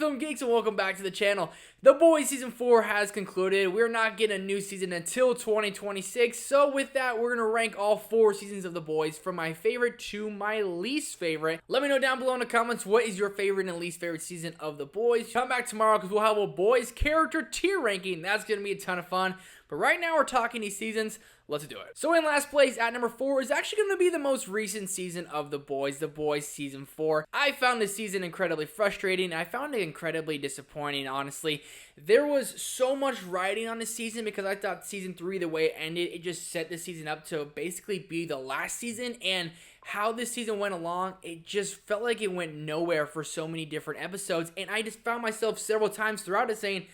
Film Geeks and welcome back to the channel. The Boys Season 4 has concluded. We're not getting a new season until 2026. So with that, we're going to rank all 4 seasons of The Boys from my favorite to my least favorite. Let me know down below in the comments what is your favorite and least favorite season of The Boys. Come back tomorrow because we'll have a Boys character tier ranking. That's going to be a ton of fun. But right now we're talking these seasons. Let's do it. So in last place at number 4 is actually going to be the most recent season of The Boys Season 4. I found this season incredibly frustrating. I found it incredibly disappointing, honestly. There was so much writing on this season because I thought season 3, the way it ended, it just set the season up to basically be the last season. And how this season went along, it just felt like it went nowhere for so many different episodes. And I just found myself several times throughout it saying,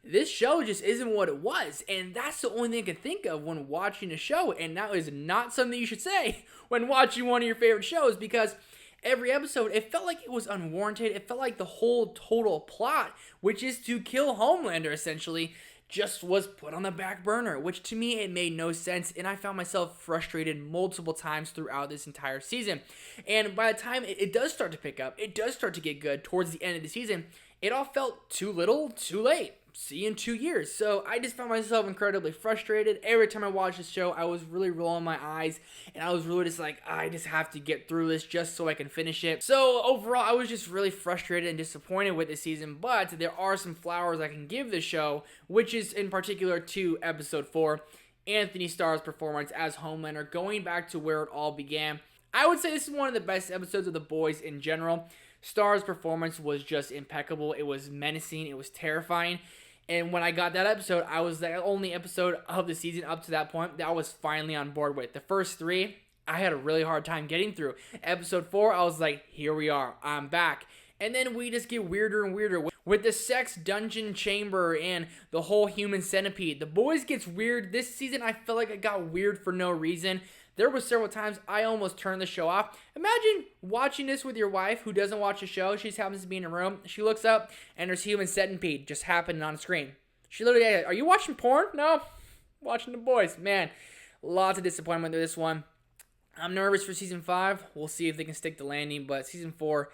this show just isn't what it was, and that's the only thing I could think of when watching a show, and that is not something you should say when watching one of your favorite shows, because every episode, it felt like it was unwarranted. It felt like the whole total plot, which is to kill Homelander, essentially, just was put on the back burner, which to me, it made no sense, and I found myself frustrated multiple times throughout this entire season. And by the time it does start to pick up, it does start to get good towards the end of the season, it all felt too little, too late. See you in 2 years. So I just found myself incredibly frustrated. Every time I watched this show, I was really rolling my eyes, and I was really just like, I just have to get through this just so I can finish it. So overall, I was just really frustrated and disappointed with this season, but there are some flowers I can give this show, which is in particular to episode 4, Anthony Starr's performance as Homelander, going back to where it all began. I would say this is one of the best episodes of The Boys in general. Starr's performance was just impeccable. It was menacing. It was terrifying. And when I got that episode, I was the only episode of the season up to that point that I was finally on board with. The first 3, I had a really hard time getting through. Episode 4, I was like, here we are, I'm back. And then we just get weirder and weirder with the sex dungeon chamber and the whole human centipede. The Boys gets weird. This season, I felt like it got weird for no reason. There were several times I almost turned the show off. Imagine watching this with your wife who doesn't watch the show. She just happens to be in a room. She looks up and there's human centipede just happening on screen. She literally goes, are you watching porn? No, watching The Boys. Man, lots of disappointment with this one. I'm nervous for season 5. We'll see if they can stick the landing, but season 4,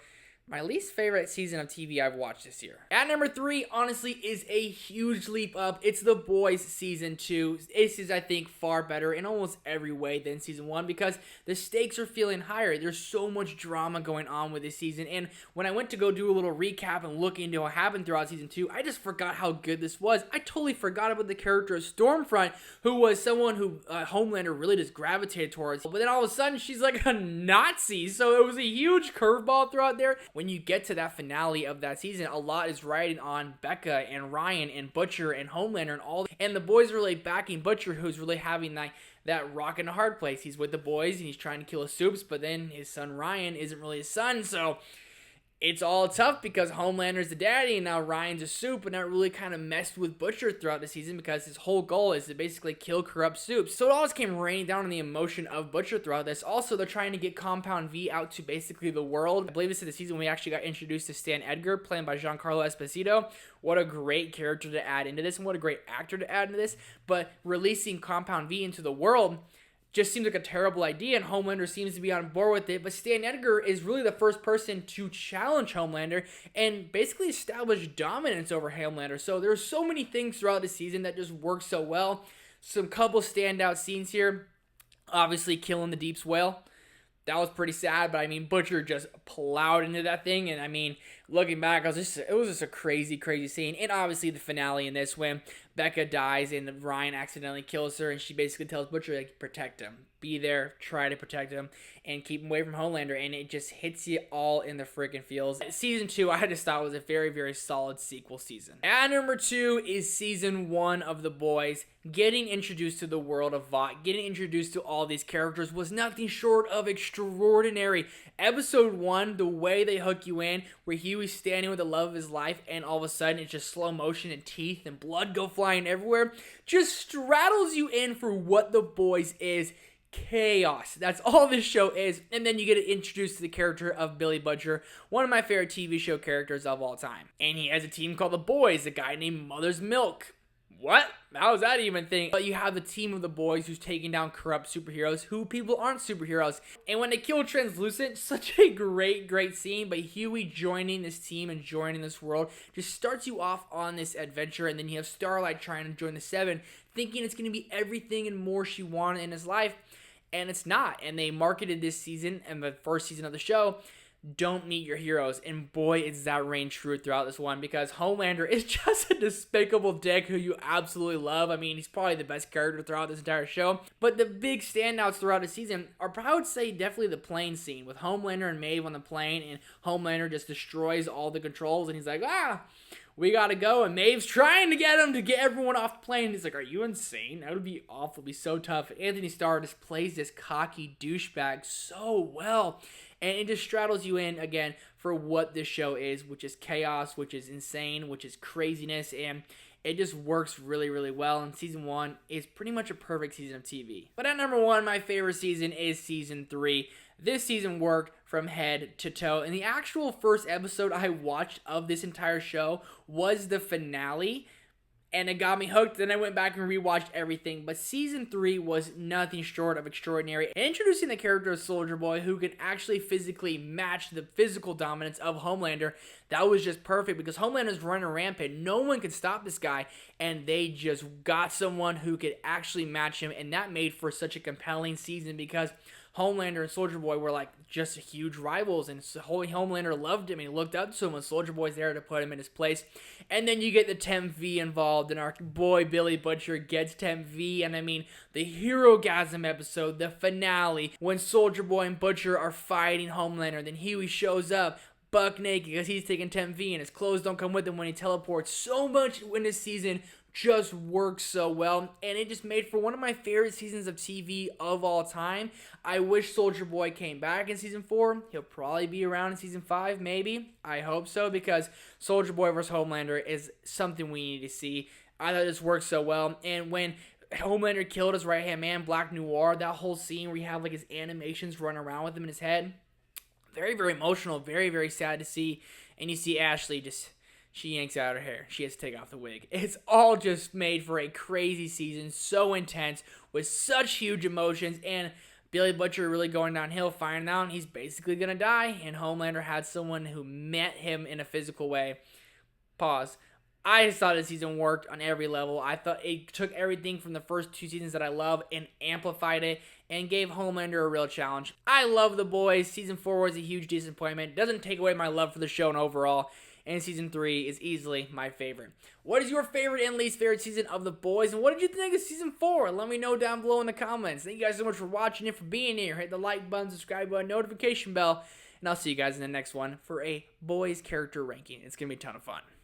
my least favorite season of TV I've watched this year. At number 3, honestly, is a huge leap up. It's The Boys Season 2. This is, I think, far better in almost every way than Season 1 because the stakes are feeling higher. There's so much drama going on with this season, and when I went to go do a little recap and look into what happened throughout Season 2, I just forgot how good this was. I totally forgot about the character of Stormfront, who was someone who Homelander really just gravitated towards, but then all of a sudden, she's like a Nazi, so it was a huge curveball throughout there. When you get to that finale of that season, a lot is riding on Becca and Ryan and Butcher and Homelander and all. And the Boys are really backing Butcher, who's really having that rock in a hard place. He's with the Boys and he's trying to kill his Soups, but then his son Ryan isn't really his son, so it's all tough because Homelander's the daddy and now Ryan's a Soup, and that really kind of messed with Butcher throughout the season because his whole goal is to basically kill corrupt Soups. So it always came raining down on the emotion of Butcher throughout this. Also, they're trying to get Compound V out to basically the world. I believe this is the season we actually got introduced to Stan Edgar, played by Giancarlo Esposito. What a great character to add into this, and what a great actor to add into this. But releasing Compound V into the world just seems like a terrible idea, and Homelander seems to be on board with it, but Stan Edgar is really the first person to challenge Homelander and basically establish dominance over Homelander. So there's so many things throughout the season that just work so well. Some couple standout scenes here. Obviously, killing the Deep's whale. That was pretty sad, but I mean, Butcher just plowed into that thing, and I mean, looking back, it was just a crazy, crazy scene. And obviously, the finale in this, when Becca dies and Ryan accidentally kills her, and she basically tells Butcher, like, protect him. Be there, try to protect him, and keep him away from Homelander, and it just hits you all in the freaking feels. Season 2, I just thought was a very, very solid sequel season. At number 2 is Season 1 of The Boys. Getting introduced to the world of Vought, getting introduced to all these characters was nothing short of extraordinary. Episode 1, the way they hook you in, where Huey's standing with the love of his life, and all of a sudden it's just slow motion and teeth and blood go flying everywhere, just straddles you in for what The Boys is. Chaos. That's all this show is. And then you get introduced to the character of Billy Butcher, one of my favorite TV show characters of all time. And he has a team called The Boys, a guy named Mother's Milk. What? How is that even a thing? But you have the team of the boys who's taking down corrupt superheroes who people aren't superheroes. And when they kill Translucent, such a great scene. But Huey joining this team and joining this world just starts you off on this adventure. And then you have Starlight trying to join the Seven, thinking it's going to be everything and more she wanted in his life. And it's not. And they marketed this season and the first season of the show, don't meet your heroes. And boy, is that reign true throughout this one, because Homelander is just a despicable dick who you absolutely love. I mean, he's probably the best character throughout this entire show. But the big standouts throughout the season are, I would say, definitely the plane scene with Homelander and Maeve on the plane, and Homelander just destroys all the controls, and he's like, we gotta go, and Maeve's trying to get him to get everyone off the plane. He's like, are you insane? That would be awful. It'd be so tough. Anthony Starr just plays this cocky douchebag so well. And it just straddles you in, again, for what this show is, which is chaos, which is insane, which is craziness, and it just works really well. And season 1 is pretty much a perfect season of TV. But at number 1, my favorite season is season 3. This season worked from head to toe. And the actual first episode I watched of this entire show was the finale. And it got me hooked. Then I went back and rewatched everything. But season 3 was nothing short of extraordinary. Introducing the character of Soldier Boy, who can actually physically match the physical dominance of Homelander, that was just perfect, because Homelander's running rampant. No one could stop this guy. And they just got someone who could actually match him. And that made for such a compelling season, because Homelander and Soldier Boy were like just huge rivals, and Homelander loved him and he looked up to him, and Soldier Boy's there to put him in his place. And then you get the Temp V involved, and our boy Billy Butcher gets Temp V, and I mean, the Hero-gasm episode, the finale, when Soldier Boy and Butcher are fighting Homelander, then Huey shows up buck naked because he's taking Temp V, and his clothes don't come with him when he teleports. So much in this season just works so well, and it just made for one of my favorite seasons of TV of all time. I wish Soldier Boy came back in season 4. He'll probably be around in season 5, maybe. I hope so, because Soldier Boy vs. Homelander is something we need to see. I thought this worked so well, and when Homelander killed his right-hand man, Black Noir, that whole scene where you have like his animations run around with him in his head, very emotional, very sad to see. And you see Ashley she yanks out her hair. She has to take off the wig. It's all just made for a crazy season, so intense, with such huge emotions, and Billy Butcher really going downhill, finding out he's basically going to die, and Homelander had someone who met him in a physical way. Pause. I just thought this season worked on every level. I thought it took everything from the first 2 seasons that I love and amplified it and gave Homelander a real challenge. I love The Boys. Season 4 was a huge disappointment. Doesn't take away my love for the show and overall. And season 3 is easily my favorite. What is your favorite and least favorite season of The Boys? And what did you think of season 4? Let me know down below in the comments. Thank you guys so much for watching and for being here. Hit the like button, subscribe button, notification bell. And I'll see you guys in the next one for a Boys character ranking. It's going to be a ton of fun.